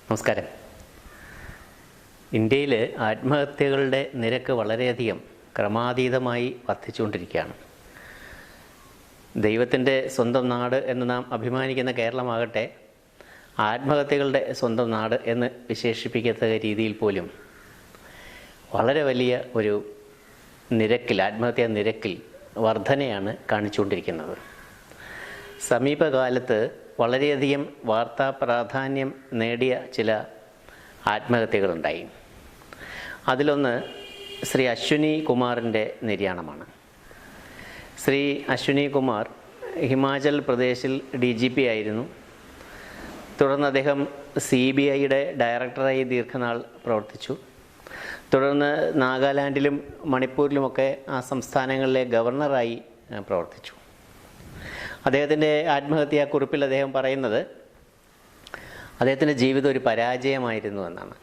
നമസ്കാരം. ഇന്ത്യയിൽ ആത്മഹത്യകളുടെ നിരക്ക് വളരെയധികം ക്രമാതീതമായി വർദ്ധിച്ചുകൊണ്ടിരിക്കുകയാണ്. ദൈവത്തിൻ്റെ സ്വന്തം നാട് എന്ന് നാം അഭിമാനിക്കുന്ന കേരളമാകട്ടെ ആത്മഹത്യകളുടെ സ്വന്തം നാട് എന്ന് വിശേഷിപ്പിക്കത്തക്ക രീതിയിൽ പോലും വളരെ വലിയ ഒരു നിരക്കിൽ, ആത്മഹത്യാ നിരക്കിൽ വർധനയാണ് കാണിച്ചുകൊണ്ടിരിക്കുന്നത്. സമീപകാലത്ത് വളരെയധികം വാർത്താ പ്രാധാന്യം നേടിയ ചില ആത്മഹത്യകളുണ്ടായി. അതിലൊന്ന് ശ്രീ അശ്വിനി കുമാറിൻ്റെ നിര്യാണമാണ്. ശ്രീ അശ്വിനി കുമാർ ഹിമാചൽ പ്രദേശിൽ DGP ആയിരുന്നു. തുടർന്ന് അദ്ദേഹം CBIയുടെ ഡയറക്ടറായി ദീർഘനാൾ പ്രവർത്തിച്ചു. തുടർന്ന് നാഗാലാൻഡിലും മണിപ്പൂരിലുമൊക്കെ ആ സംസ്ഥാനങ്ങളിലെ ഗവർണറായി പ്രവർത്തിച്ചു. അദ്ദേഹത്തിൻ്റെ ആത്മഹത്യാക്കുറിപ്പിൽ അദ്ദേഹം പറയുന്നത് അദ്ദേഹത്തിൻ്റെ ജീവിതം ഒരു പരാജയമായിരുന്നു എന്നാണ്.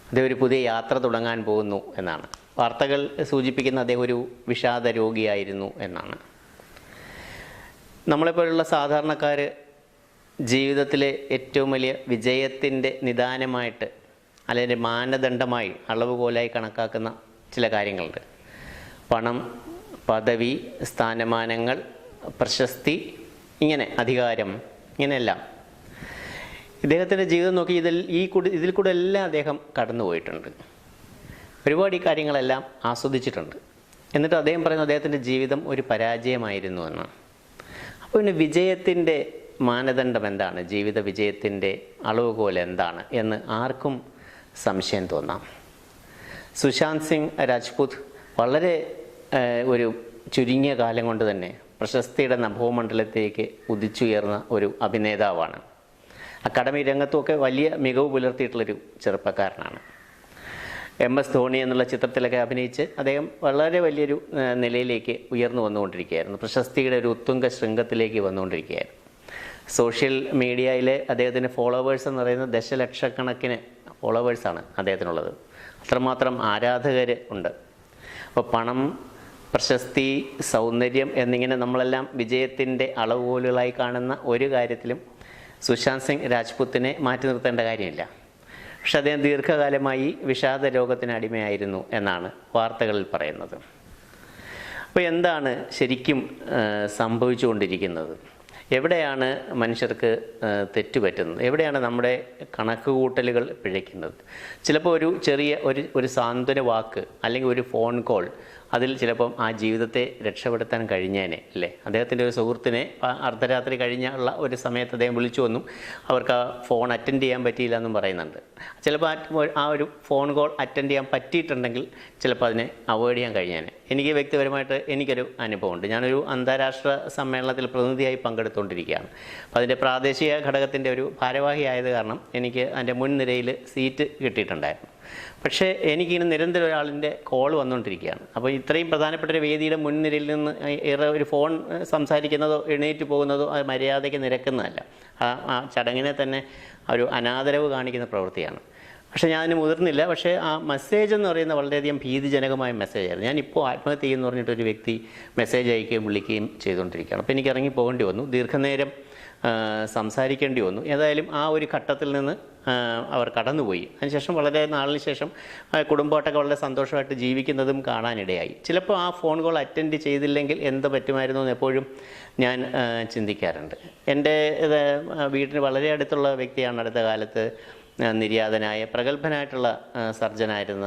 അദ്ദേഹം ഒരു പുതിയ യാത്ര തുടങ്ങാൻ പോകുന്നു എന്നാണ്. വാർത്തകൾ സൂചിപ്പിക്കുന്ന അദ്ദേഹം ഒരു വിഷാദ രോഗിയായിരുന്നു എന്നാണ്. നമ്മളെപ്പോലുള്ള സാധാരണക്കാർ ജീവിതത്തിലെ ഏറ്റവും വലിയ വിജയത്തിൻ്റെ നിദാനമായിട്ട് അല്ലെങ്കിൽ മാനദണ്ഡമായി അളവുകോലായി കണക്കാക്കുന്ന ചില കാര്യങ്ങളുണ്ട്. പണം, പദവി, സ്ഥാനമാനങ്ങൾ, പ്രശസ്തി, ഇങ്ങനെ അധികാരം, ഇങ്ങനെയെല്ലാം. ഇദ്ദേഹത്തിൻ്റെ ജീവിതം നോക്കി ഇതിൽ കൂടെ എല്ലാം അദ്ദേഹം കടന്നുപോയിട്ടുണ്ട്. ഒരുപാട് ഈ കാര്യങ്ങളെല്ലാം ആസ്വദിച്ചിട്ടുണ്ട്. എന്നിട്ട് അദ്ദേഹം പറയുന്നത് അദ്ദേഹത്തിൻ്റെ ജീവിതം ഒരു പരാജയമായിരുന്നു എന്നാണ്. അപ്പോൾ പിന്നെ വിജയത്തിൻ്റെ മാനദണ്ഡം എന്താണ്, ജീവിത വിജയത്തിൻ്റെ അളവുകോൽ എന്താണ് എന്ന് ആർക്കും സംശയം തോന്നാം. സുശാന്ത് സിംഗ് രാജ്പുത് വളരെ ഒരു ചുരുങ്ങിയ കാലം കൊണ്ട് തന്നെ പ്രശസ്തിയുടെ നഭോമണ്ഡലത്തേക്ക് ഉദിച്ചുയർന്ന ഒരു അഭിനേതാവാണ്. അക്കാഡമി രംഗത്തുമൊക്കെ വലിയ മികവ് പുലർത്തിയിട്ടുള്ളൊരു ചെറുപ്പക്കാരനാണ്. MS ധോണി എന്നുള്ള ചിത്രത്തിലൊക്കെ അഭിനയിച്ച് അദ്ദേഹം വളരെ വലിയൊരു നിലയിലേക്ക് ഉയർന്നു വന്നുകൊണ്ടിരിക്കുകയായിരുന്നു. പ്രശസ്തിയുടെ ഒരു ഉത്തുംഗ ശൃംഗത്തിലേക്ക് വന്നുകൊണ്ടിരിക്കുകയായിരുന്നു. സോഷ്യൽ മീഡിയയിലെ അദ്ദേഹത്തിൻ്റെ ഫോളോവേഴ്സ് എന്ന് പറയുന്നത് ദശലക്ഷക്കണക്കിന് ഫോളോവേഴ്സാണ് അദ്ദേഹത്തിനുള്ളത്. അത്രമാത്രം ആരാധകർ ഉണ്ട്. അപ്പോൾ പണം, പ്രശസ്തി, സൗന്ദര്യം എന്നിങ്ങനെ നമ്മളെല്ലാം വിജയത്തിൻ്റെ അളവുകോലുകളായി കാണുന്ന ഒരു കാര്യത്തിലും സുശാന്ത് സിംഗ് രാജ്പുത്തിനെ മാറ്റി നിർത്തേണ്ട കാര്യമില്ല. പക്ഷെ അദ്ദേഹം ദീർഘകാലമായി വിഷാദ രോഗത്തിന് അടിമയായിരുന്നു എന്നാണ് വാർത്തകളിൽ പറയുന്നത്. അപ്പോൾ എന്താണ് ശരിക്കും സംഭവിച്ചുകൊണ്ടിരിക്കുന്നത്? എവിടെയാണ് മനുഷ്യർക്ക് തെറ്റുപറ്റുന്നത്? എവിടെയാണ് നമ്മുടെ കണക്കുകൂട്ടലുകൾ പിഴയ്ക്കുന്നത്? ചിലപ്പോൾ ഒരു ചെറിയ ഒരു സാന്ത്വന വാക്ക് അല്ലെങ്കിൽ ഒരു ഫോൺ കോൾ, അതിൽ ചിലപ്പം ആ ജീവിതത്തെ രക്ഷപ്പെടുത്താൻ കഴിഞ്ഞേനെ അല്ലേ? അദ്ദേഹത്തിൻ്റെ ഒരു സുഹൃത്തിനെ അർദ്ധരാത്രി കഴിഞ്ഞുള്ള ഒരു സമയത്ത് അദ്ദേഹം വിളിച്ചു വന്നു. അവർക്ക് ആ ഫോൺ അറ്റൻഡ് ചെയ്യാൻ പറ്റിയില്ല എന്നും പറയുന്നുണ്ട്. ചിലപ്പോൾ ആ ഒരു ഫോൺ കോൾ അറ്റൻഡ് ചെയ്യാൻ പറ്റിയിട്ടുണ്ടെങ്കിൽ ചിലപ്പോൾ അതിനെ അവോയ്ഡ് ചെയ്യാൻ കഴിഞ്ഞേനെ. എനിക്ക് വ്യക്തിപരമായിട്ട് എനിക്കൊരു അനുഭവമുണ്ട്. ഞാനൊരു അന്താരാഷ്ട്ര സമ്മേളനത്തിൽ പ്രതിനിധിയായി പങ്കെടുത്തുകൊണ്ടിരിക്കുകയാണ്. അപ്പോൾ അതിൻ്റെ പ്രാദേശിക ഘടകത്തിൻ്റെ ഒരു ഭാരവാഹി ആയത് കാരണം എനിക്ക് അതിൻ്റെ മുൻനിരയിൽ സീറ്റ് കിട്ടിയിട്ടുണ്ടായിരുന്നു. പക്ഷേ എനിക്കിങ്ങനെ നിരന്തരം ഒരാളിൻ്റെ കോൾ വന്നുകൊണ്ടിരിക്കുകയാണ്. അപ്പോൾ ഇത്രയും പ്രധാനപ്പെട്ട ഒരു വേദിയുടെ മുൻനിരയിൽ നിന്ന് ഏറെ ഒരു ഫോൺ സംസാരിക്കുന്നതോ എഴുന്നേറ്റ് പോകുന്നതോ അത് മര്യാദയ്ക്ക് നിരക്കുന്നതല്ല. ആ ചടങ്ങിനെ തന്നെ ഒരു അനാദരവ് കാണിക്കുന്ന പ്രവൃത്തിയാണ്. പക്ഷേ ഞാനതിന് മുതിർന്നില്ല. പക്ഷേ ആ മെസ്സേജ് എന്ന് പറയുന്നത് വളരെയധികം ഭീതിജനകമായ മെസ്സേജായിരുന്നു. ഞാനിപ്പോൾ ആത്മഹത്യ ചെയ്യുമെന്ന് പറഞ്ഞിട്ടൊരു വ്യക്തി മെസ്സേജ് അയക്കുകയും വിളിക്കുകയും ചെയ്തുകൊണ്ടിരിക്കുകയാണ്. അപ്പോൾ എനിക്ക് ഇറങ്ങി പോകേണ്ടി വന്നു. ദീർഘനേരം സംസാരിക്കേണ്ടി വന്നു. ഏതായാലും ആ ഒരു ഘട്ടത്തിൽ നിന്ന് അവർ കടന്നുപോയി. അതിനുശേഷം വളരെ നാളിന് ശേഷം കുടുംബമായിട്ടൊക്കെ വളരെ സന്തോഷമായിട്ട് ജീവിക്കുന്നതും കാണാനിടയായി. ചിലപ്പോൾ ആ ഫോൺ കോൾ അറ്റൻഡ് ചെയ്തില്ലെങ്കിൽ എന്ത് പറ്റുമായിരുന്നു എന്ന് എപ്പോഴും ഞാൻ ചിന്തിക്കാറുണ്ട്. എൻ്റെ വീടിന് വളരെ അടുത്തുള്ള വ്യക്തിയാണ് അടുത്ത കാലത്ത് നിര്യാതനായ പ്രഗത്ഭനായിട്ടുള്ള സർജനായിരുന്ന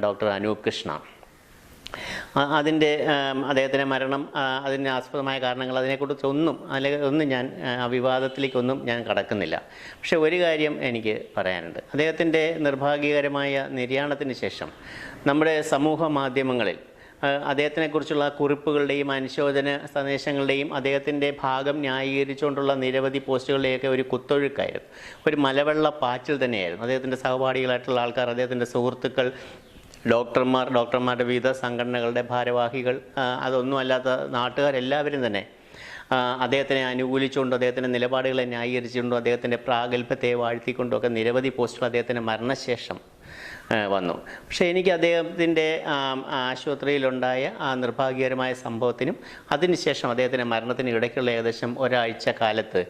ഡോക്ടർ അനൂപ് കൃഷ്ണ. അദ്ദേഹത്തിൻ്റെ മരണം, അതിന് ആസ്പദമായ കാരണങ്ങൾ, അതിനെക്കുറിച്ച് ഒന്നും ഞാൻ ആ വിവാദത്തിലേക്കൊന്നും ഞാൻ കടക്കുന്നില്ല. പക്ഷേ ഒരു കാര്യം എനിക്ക് പറയാനുണ്ട്. അദ്ദേഹത്തിൻ്റെ നിർഭാഗ്യകരമായ നിര്യാണത്തിന് ശേഷം നമ്മുടെ സമൂഹ മാധ്യമങ്ങളിൽ അദ്ദേഹത്തിനെക്കുറിച്ചുള്ള കുറിപ്പുകളുടെയും അനുശോചന സന്ദേശങ്ങളുടെയും അദ്ദേഹത്തിൻ്റെ ഭാഗം ന്യായീകരിച്ചുകൊണ്ടുള്ള നിരവധി പോസ്റ്റുകളുടെയൊക്കെ ഒരു കുത്തൊഴുക്കായിരുന്നു. ഒരു മലവെള്ള പാച്ചിൽ തന്നെയായിരുന്നു. അദ്ദേഹത്തിൻ്റെ സഹപാഠികളായിട്ടുള്ള ആൾക്കാർ, അദ്ദേഹത്തിൻ്റെ സുഹൃത്തുക്കൾ, ഡോക്ടർമാരുടെ വിവിധ സംഘടനകളുടെ ഭാരവാഹികൾ, അതൊന്നുമല്ലാത്ത നാട്ടുകാരെല്ലാവരും തന്നെ അദ്ദേഹത്തിനെ അനുകൂലിച്ചുകൊണ്ടും അദ്ദേഹത്തിൻ്റെ നിലപാടുകളെ ന്യായീകരിച്ചുകൊണ്ടും അദ്ദേഹത്തിൻ്റെ പ്രാഗൽഭ്യത്തെ വാഴ്ത്തിക്കൊണ്ടും ഒക്കെ നിരവധി പോസ്റ്റുകൾ അദ്ദേഹത്തിൻ്റെ മരണശേഷം വന്നു. പക്ഷേ എനിക്ക് അദ്ദേഹത്തിൻ്റെ ആശുപത്രിയിലുണ്ടായ ആ നിർഭാഗ്യകരമായ സംഭവത്തിനും അതിനുശേഷം അദ്ദേഹത്തിൻ്റെ മരണത്തിന് ഇടയ്ക്കുള്ള ഏകദേശം ഒരാഴ്ച കാലത്ത്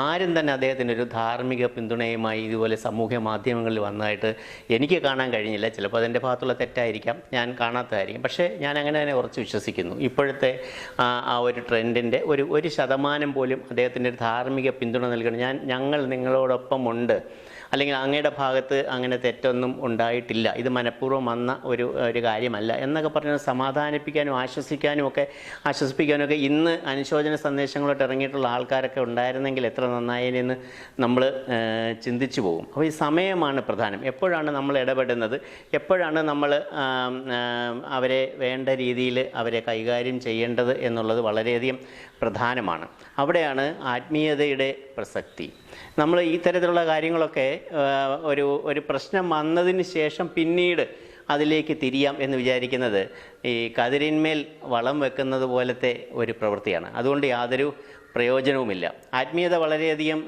ആരും തന്നെ അദ്ദേഹത്തിനൊരു ധാർമ്മിക പിന്തുണയുമായി ഇതുപോലെ സാമൂഹ്യ മാധ്യമങ്ങളിൽ വന്നതായിട്ട് എനിക്ക് കാണാൻ കഴിഞ്ഞില്ല. ചിലപ്പോൾ അതിൻ്റെ ഭാഗത്തുള്ള തെറ്റായിരിക്കാം, ഞാൻ കാണാത്തതായിരിക്കും. പക്ഷേ ഞാൻ അങ്ങനെ തന്നെ ഉറച്ച് വിശ്വസിക്കുന്നു. ഇപ്പോഴത്തെ ആ ഒരു ട്രെൻഡിൻ്റെ ഒരു ശതമാനം പോലും അദ്ദേഹത്തിൻ്റെ ഒരു ധാർമ്മിക പിന്തുണ നൽകണം. ഞങ്ങൾ നിങ്ങളോടൊപ്പം ഉണ്ട്, അല്ലെങ്കിൽ അങ്ങയുടെ ഭാഗത്ത് അങ്ങനെ തെറ്റൊന്നും ഉണ്ടായിട്ടില്ല, ഇത് മനഃപൂർവ്വം വന്ന ഒരു കാര്യമല്ല എന്നൊക്കെ പറഞ്ഞ് സമാധാനിപ്പിക്കാനും ആശ്വസിപ്പിക്കാനും ഒക്കെ ഇന്ന് അനുശോചന സന്ദേശങ്ങളോട്ട് ഇറങ്ങിയിട്ടുള്ള ആൾക്കാരൊക്കെ ഉണ്ടായിരുന്നെങ്കിൽ എത്ര നന്നായെന്ന് നമ്മൾ ചിന്തിച്ചു പോകും. അപ്പോൾ ഈ സമയമാണ് പ്രധാനം. എപ്പോഴാണ് നമ്മൾ ഇടപെടുന്നത്, എപ്പോഴാണ് നമ്മൾ അവരെ വേണ്ട രീതിയിൽ അവരെ കൈകാര്യം ചെയ്യേണ്ടത് എന്നുള്ളത് വളരെയധികം പ്രധാനമാണ്. അവിടെയാണ് ആത്മീയതയുടെ പ്രസക്തി. നമ്മൾ ഈ തരത്തിലുള്ള കാര്യങ്ങളൊക്കെ ഒരു പ്രശ്നം വന്നതിന് ശേഷം പിന്നീട് അതിലേക്ക് തിരിയാം എന്ന് വിചാരിക്കുന്നത് ഈ കതിരിന്മേൽ വളം വെക്കുന്നത് പോലത്തെ ഒരു പ്രവൃത്തിയാണ്. അതുകൊണ്ട് യാതൊരു പ്രയോജനവുമില്ല. ആത്മീയത വളരെയധികം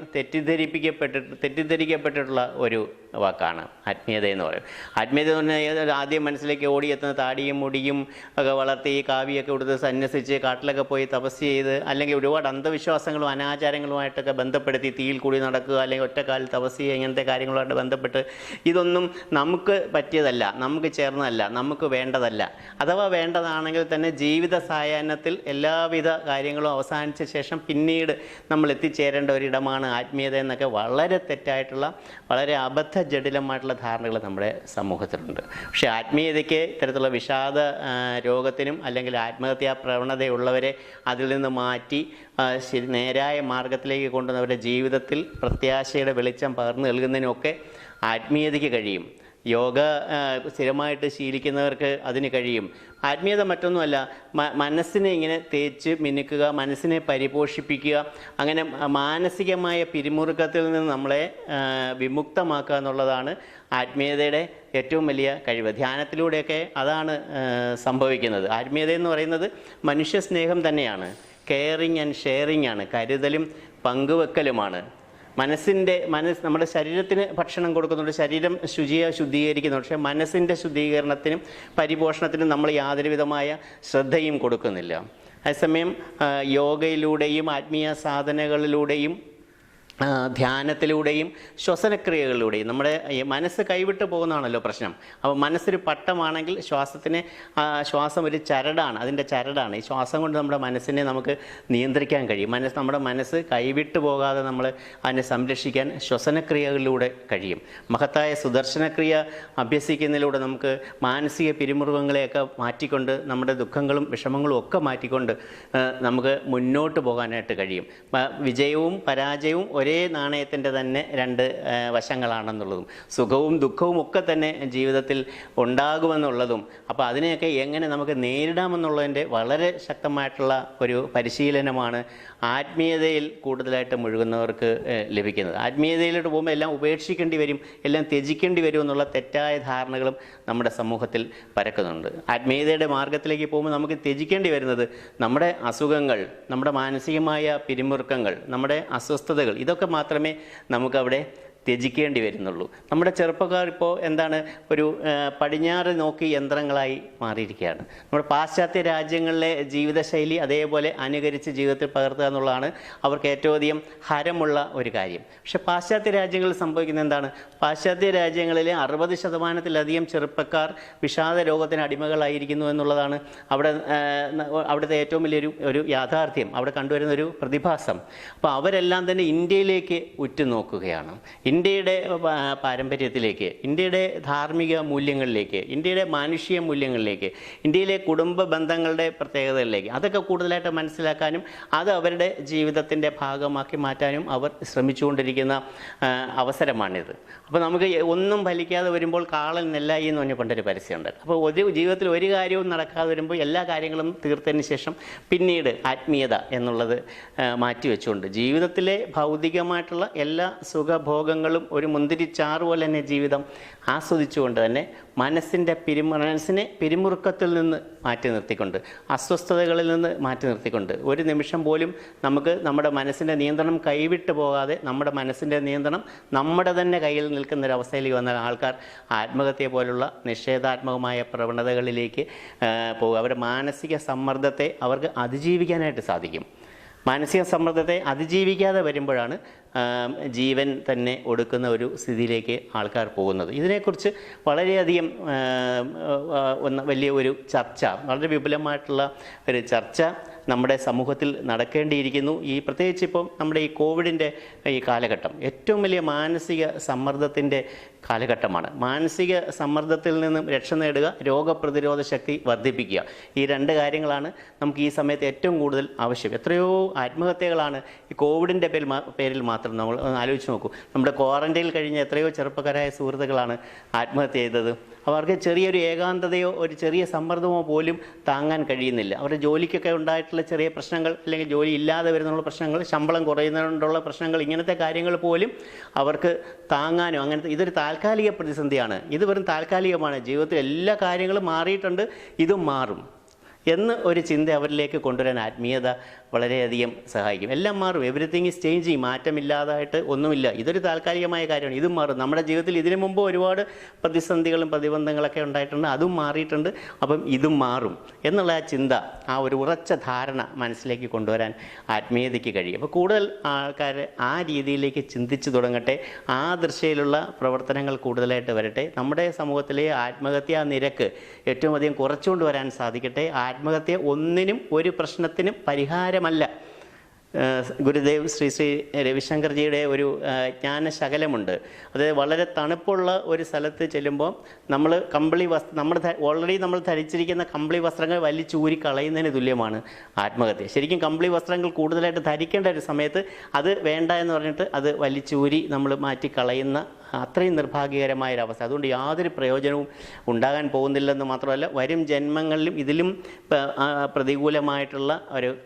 തെറ്റിദ്ധരിക്കപ്പെട്ടിട്ടുള്ള ഒരു വാക്കാണ് ആത്മീയത എന്ന് പറയും. ആത്മീയത എന്ന് പറഞ്ഞാൽ ആദ്യം മനസ്സിലേക്ക് ഓടിയെത്തുന്ന താടിയും മുടിയും ഒക്കെ വളർത്തി കാവിയൊക്കെ കൊടുത്ത് സന്യസിച്ച് കാട്ടിലൊക്കെ പോയി തപസ് ചെയ്ത്, അല്ലെങ്കിൽ ഒരുപാട് അന്ധവിശ്വാസങ്ങളും അനാചാരങ്ങളുമായിട്ടൊക്കെ ബന്ധപ്പെടുത്തി തീയിൽ കൂടി നടക്കുക, അല്ലെങ്കിൽ ഒറ്റക്കാലിൽ തപസ് ചെയ്യുക, ഇങ്ങനത്തെ കാര്യങ്ങളുമായിട്ട് ബന്ധപ്പെട്ട് ഇതൊന്നും നമുക്ക് പറ്റിയതല്ല, നമുക്ക് ചേർന്നതല്ല, നമുക്ക് വേണ്ടതല്ല. അഥവാ വേണ്ടതാണെങ്കിൽ തന്നെ ജീവിത സായാഹ്നത്തിൽ എല്ലാവിധ കാര്യങ്ങളും അവസാനിച്ച ശേഷം പിന്നീട് നമ്മൾ എത്തിച്ചേരേണ്ട ഒരിടമാണ് ആത്മീയത എന്നൊക്കെ വളരെ തെറ്റായിട്ടുള്ള, വളരെ ജഡിലമായിട്ടുള്ള ധാരണകൾ നമ്മുടെ സമൂഹത്തിലുണ്ട്. പക്ഷേ ആത്മീയതയ്ക്ക് ഇത്തരത്തിലുള്ള വിഷാദ രോഗത്തിനും അല്ലെങ്കിൽ ആത്മഹത്യാ പ്രവണതയുള്ളവരെ അതിൽ നിന്ന് മാറ്റി നേരായ മാർഗത്തിലേക്ക് കൊണ്ടുവന്നവരുടെ ജീവിതത്തിൽ പ്രത്യാശയുടെ വെളിച്ചം പകർന്നു നൽകുന്നതിനൊക്കെ ആത്മീയതയ്ക്ക് കഴിയും. യോഗ സ്ഥിരമായിട്ട് ശീലിക്കുന്നവർക്ക് അതിന് കഴിയും. ആത്മീയത മറ്റൊന്നുമല്ല, മനസ്സിനെ ഇങ്ങനെ തേച്ച് മിനുക്കുക, മനസ്സിനെ പരിപോഷിപ്പിക്കുക, അങ്ങനെ മാനസികമായ പിരിമുറുക്കത്തിൽ നിന്ന് നമ്മളെ വിമുക്തമാക്കുക എന്നുള്ളതാണ് ആത്മീയതയുടെ ഏറ്റവും വലിയ കഴിവ്. ധ്യാനത്തിലൂടെയൊക്കെ അതാണ് സംഭവിക്കുന്നത്. ആത്മീയത എന്ന് പറയുന്നത് മനുഷ്യ സ്നേഹം തന്നെയാണ്. കെയറിങ് ആൻഡ് ഷെയറിങ് ആണ്, കരുതലും പങ്കുവെക്കലുമാണ്. നമ്മുടെ ശരീരത്തിന് ഭക്ഷണം കൊടുക്കുന്നുണ്ട്, ശരീരം ശുദ്ധീകരിക്കുന്നുണ്ട്. പക്ഷേ മനസ്സിൻ്റെ ശുദ്ധീകരണത്തിനും പരിപോഷണത്തിനും നമ്മൾ യാതൊരു വിധമായ ശ്രദ്ധയും കൊടുക്കുന്നില്ല. അതേസമയം യോഗയിലൂടെയും ആത്മീയ സാധനകളിലൂടെയും ധ്യാനത്തിലൂടെയും ശ്വസനക്രിയകളിലൂടെയും നമ്മുടെ മനസ്സ് കൈവിട്ട് പോകുന്നതാണല്ലോ പ്രശ്നം. അപ്പോൾ മനസ്സൊരു പട്ടമാണെങ്കിൽ ശ്വാസം ഒരു ചരടാണ്, അതിൻ്റെ ചരടാണ്. ഈ ശ്വാസം കൊണ്ട് നമ്മുടെ മനസ്സിനെ നമുക്ക് നിയന്ത്രിക്കാൻ കഴിയും. നമ്മുടെ മനസ്സ് കൈവിട്ട് പോകാതെ നമ്മൾ അതിനെ സംരക്ഷിക്കാൻ ശ്വസനക്രിയകളിലൂടെ കഴിയും. മഹത്തായ സുദർശനക്രിയ അഭ്യസിക്കുന്നതിലൂടെ നമുക്ക് മാനസിക പിരിമുറുക്കങ്ങളെയൊക്കെ മാറ്റിക്കൊണ്ട് നമ്മുടെ ദുഃഖങ്ങളും വിഷമങ്ങളും ഒക്കെ മാറ്റിക്കൊണ്ട് നമുക്ക് മുന്നോട്ട് പോകാനായിട്ട് കഴിയും. വിജയവും പരാജയവും ഒരേ നാണയത്തിൻ്റെ തന്നെ രണ്ട് വശങ്ങളാണെന്നുള്ളതും സുഖവും ദുഃഖവും ഒക്കെ തന്നെ ജീവിതത്തിൽ ഉണ്ടാകുമെന്നുള്ളതും, അപ്പോൾ അതിനെയൊക്കെ എങ്ങനെ നമുക്ക് നേരിടാമെന്നുള്ളതിൻ്റെ വളരെ ശക്തമായിട്ടുള്ള ഒരു പരിശീലനമാണ് ആത്മീയതയിൽ കൂടുതലായിട്ട് മുഴുകുന്നവർക്ക് ലഭിക്കുന്നത്. ആത്മീയതയിലോട്ട് പോകുമ്പോൾ എല്ലാം ഉപേക്ഷിക്കേണ്ടി വരും, എല്ലാം ത്യജിക്കേണ്ടി വരും എന്നുള്ള തെറ്റായ ധാരണകളും നമ്മുടെ സമൂഹത്തിൽ പരക്കുന്നുണ്ട്. ആത്മീയതയുടെ മാർഗത്തിലേക്ക് പോകുമ്പോൾ നമുക്ക് ത്യജിക്കേണ്ടി വരുന്നത് നമ്മുടെ അസുഖങ്ങൾ, നമ്മുടെ മാനസികമായ പിരിമുറുക്കങ്ങൾ, നമ്മുടെ അസ്വസ്ഥതകൾ, ഇതൊക്കെ മാത്രമേ നമുക്കവിടെ ത്യജിക്കേണ്ടി വരുന്നുള്ളൂ. നമ്മുടെ ചെറുപ്പക്കാർ ഇപ്പോൾ എന്താണ്, ഒരു പടിഞ്ഞാറ് നോക്കി യന്ത്രങ്ങളായി മാറിയിരിക്കുകയാണ്. നമ്മുടെ പാശ്ചാത്യ രാജ്യങ്ങളിലെ ജീവിതശൈലി അതേപോലെ അനുകരിച്ച് ജീവിതത്തിൽ പകർത്തുക എന്നുള്ളതാണ് അവർക്ക് ഏറ്റവും അധികം ഹരമുള്ള ഒരു കാര്യം. പക്ഷെ പാശ്ചാത്യ രാജ്യങ്ങളിൽ സംഭവിക്കുന്നത് എന്താണ്? പാശ്ചാത്യ രാജ്യങ്ങളിലെ 60% ചെറുപ്പക്കാർ വിഷാദ രോഗത്തിന് അടിമകളായിരിക്കുന്നു എന്നുള്ളതാണ് അവിടുത്തെ ഏറ്റവും വലിയൊരു യാഥാർത്ഥ്യം, അവിടെ കണ്ടുവരുന്ന ഒരു പ്രതിഭാസം. അപ്പോൾ അവരെല്ലാം തന്നെ ഇന്ത്യയിലേക്ക് ഉറ്റുനോക്കുകയാണ്. ഇന്ത്യയുടെ പാരമ്പര്യത്തിലേക്ക്, ഇന്ത്യയുടെ ധാർമ്മിക മൂല്യങ്ങളിലേക്ക്, ഇന്ത്യയുടെ മാനുഷിക മൂല്യങ്ങളിലേക്ക്, ഇന്ത്യയിലെ കുടുംബ ബന്ധങ്ങളുടെ പ്രത്യേകതകളിലേക്ക്, അതൊക്കെ കൂടുതലായിട്ട് മനസ്സിലാക്കാനും അത് അവരുടെ ജീവിതത്തിൻ്റെ ഭാഗമാക്കി മാറ്റാനും അവർ ശ്രമിച്ചുകൊണ്ടിരിക്കുന്ന അവസരമാണിത്. അപ്പോൾ നമുക്ക് ഒന്നും ഫലിക്കാതെ വരുമ്പോൾ കാളൻ നെല്ലായി എന്ന് പറഞ്ഞ പണ്ടൊരു പരസ്യമുണ്ട്. അപ്പോൾ ജീവിതത്തിൽ ഒരു കാര്യവും നടക്കാതെ വരുമ്പോൾ എല്ലാ കാര്യങ്ങളും തീർത്തതിന് ശേഷം പിന്നീട് ആത്മീയത എന്നുള്ളത് മാറ്റിവെച്ചുകൊണ്ട് ജീവിതത്തിലെ ഭൗതികമായിട്ടുള്ള എല്ലാ സുഖഭോഗങ്ങളും അനുഭവങ്ങളും ഒരു മുന്തിരിച്ചാറ് പോലെ തന്നെ ജീവിതം ആസ്വദിച്ചുകൊണ്ട് തന്നെ മനസ്സിനെ പിരിമുറുക്കത്തിൽ നിന്ന് മാറ്റി നിർത്തിക്കൊണ്ട്, അസ്വസ്ഥതകളിൽ നിന്ന് മാറ്റി നിർത്തിക്കൊണ്ട്, ഒരു നിമിഷം പോലും നമുക്ക് നമ്മുടെ മനസ്സിൻ്റെ നിയന്ത്രണം കൈവിട്ട് പോകാതെ നമ്മുടെ മനസ്സിൻ്റെ നിയന്ത്രണം നമ്മുടെ തന്നെ കയ്യിൽ നിൽക്കുന്ന ഒരു അവസ്ഥയിലേക്ക് വന്ന ആൾക്കാർ ആത്മഹത്യ പോലുള്ള നിഷേധാത്മകമായ പ്രവണതകളിലേക്ക് പോകും. അവരുടെ മാനസിക സമ്മർദ്ദത്തെ അവർക്ക് അതിജീവിക്കാനായിട്ട് സാധിക്കും. മാനസിക സമ്മർദ്ദത്തെ അതിജീവിക്കാതെ വരുമ്പോഴാണ് ജീവൻ തന്നെ ഒടുക്കുന്ന ഒരു സ്ഥിതിയിലേക്ക് ആൾക്കാർ പോകുന്നത്. ഇതിനെക്കുറിച്ച് വളരെയധികം വലിയ ഒരു ചർച്ച, വളരെ വിപുലമായിട്ടുള്ള ഒരു ചർച്ച നമ്മുടെ സമൂഹത്തിൽ നടക്കേണ്ടിയിരിക്കുന്നു. പ്രത്യേകിച്ച് ഇപ്പം നമ്മുടെ ഈ കോവിഡിൻ്റെ ഈ കാലഘട്ടം ഏറ്റവും വലിയ മാനസിക സമ്മർദ്ദത്തിൻ്റെ കാലഘട്ടമാണ്. മാനസിക സമ്മർദ്ദത്തിൽ നിന്നും രക്ഷ നേടുക, രോഗപ്രതിരോധ ശക്തി വർദ്ധിപ്പിക്കുക, ഈ രണ്ട് കാര്യങ്ങളാണ് നമുക്ക് ഈ സമയത്ത് ഏറ്റവും കൂടുതൽ ആവശ്യം. എത്രയോ ആത്മഹത്യകളാണ് ഈ കോവിഡിൻ്റെ പേരിൽ മാത്രം. നമ്മൾ ആലോചിച്ച് നോക്കൂ, നമ്മുടെ ക്വാറന്റൈനിൽ കഴിഞ്ഞ എത്രയോ ചെറുപ്പക്കാരായ സുഹൃത്തുക്കളാണ് ആത്മഹത്യ ചെയ്തത്. അവർക്ക് ചെറിയൊരു ഏകാന്തതയോ ഒരു ചെറിയ സമ്മർദ്ദമോ പോലും താങ്ങാൻ കഴിയുന്നില്ല. അവരുടെ ജോലിക്കൊക്കെ ഉണ്ടായിട്ടുള്ള ചെറിയ പ്രശ്നങ്ങൾ, അല്ലെങ്കിൽ ജോലി ഇല്ലാതെ വരുന്നുള്ള പ്രശ്നങ്ങൾ, ശമ്പളം കുറയുന്നതുകൊണ്ടുള്ള പ്രശ്നങ്ങൾ, ഇങ്ങനത്തെ കാര്യങ്ങൾ പോലും അവർക്ക് താങ്ങാനോ ഇതൊരു താൽക്കാലിക പ്രതിസന്ധിയാണ്. ഇത് വെറും താൽക്കാലികമാണ്. ജീവിതത്തിൽ എല്ലാ കാര്യങ്ങളും മാറിയിട്ടുണ്ട്, ഇതും മാറും എന്ന് ഒരു ചിന്ത അവരിലേക്ക് കൊണ്ടുവരാൻ ആത്മീയത വളരെയധികം സഹായിക്കും. എല്ലാം മാറും, എവറിത്തിങ് ഈസ് ചേഞ്ചിങ്, മാറ്റമില്ലാതായിട്ട് ഒന്നുമില്ല, ഇതൊരു താൽക്കാലികമായ കാര്യമാണ്, ഇതും മാറും. നമ്മുടെ ജീവിതത്തിൽ ഇതിനു മുമ്പ് ഒരുപാട് പ്രതിസന്ധികളും പ്രതിബന്ധങ്ങളൊക്കെ ഉണ്ടായിട്ടുണ്ട്, അതും മാറിയിട്ടുണ്ട്, അപ്പം ഇതും മാറും എന്നുള്ള ആ ചിന്ത, ആ ഒരു ഉറച്ച ധാരണ മനസ്സിലേക്ക് കൊണ്ടുവരാൻ ആത്മീയതയ്ക്ക് കഴിയും. അപ്പോൾ കൂടുതൽ ആൾക്കാർ ആ രീതിയിലേക്ക് ചിന്തിച്ചു തുടങ്ങട്ടെ, ആ ദിശയിലുള്ള പ്രവർത്തനങ്ങൾ കൂടുതലായിട്ട് വരട്ടെ. നമ്മുടെ സമൂഹത്തിലെ ആത്മഹത്യാ നിരക്ക് ഏറ്റവും അധികം കുറച്ചുകൊണ്ട് വരാൻ സാധിക്കട്ടെ. ആത്മഹത്യ ഒന്നിനും ഒരു പ്രശ്നത്തിനും പരിഹാരമല്ല. ഗുരുദേവ് ശ്രീ രവിശങ്കർജിയുടെ ഒരു ജ്ഞാനശകലമുണ്ട്. അതായത് വളരെ തണുപ്പുള്ള ഒരു സ്ഥലത്ത് ചെല്ലുമ്പോൾ നമ്മൾ ഓൾറെഡി നമ്മൾ ധരിച്ചിരിക്കുന്ന കമ്പിളി വസ്ത്രങ്ങൾ വലിച്ചൂരി കളയുന്നതിന് തുല്യമാണ് ആത്മഹത്യ. ശരിക്കും കമ്പിളി വസ്ത്രങ്ങൾ കൂടുതലായിട്ട് ധരിക്കേണ്ട ഒരു സമയത്ത് അത് വേണ്ട എന്ന് പറഞ്ഞിട്ട് അത് വലിച്ചൂരി നമ്മൾ മാറ്റി കളയുന്ന അത്രയും നിർഭാഗ്യകരമായൊരവസ്ഥ. അതുകൊണ്ട് യാതൊരു പ്രയോജനവും ഉണ്ടാകാൻ പോകുന്നില്ലെന്ന് മാത്രമല്ല, വരും ജന്മങ്ങളിലും ഇതിലും പ്രതികൂലമായിട്ടുള്ള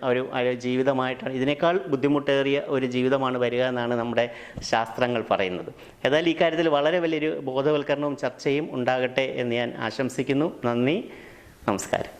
ഒരു ജീവിതമായിട്ടാണ്, ഇതിനേക്കാൾ ബുദ്ധിമുട്ടേറിയ ഒരു ജീവിതമാണ് വരിക എന്നാണ് നമ്മുടെ ശാസ്ത്രങ്ങൾ പറയുന്നത്. ഏതായാലും ഈ കാര്യത്തിൽ വളരെ വലിയൊരു ബോധവൽക്കരണവും ചർച്ചയും ഉണ്ടാകട്ടെ എന്ന് ഞാൻ ആശംസിക്കുന്നു. നന്ദി, നമസ്കാരം.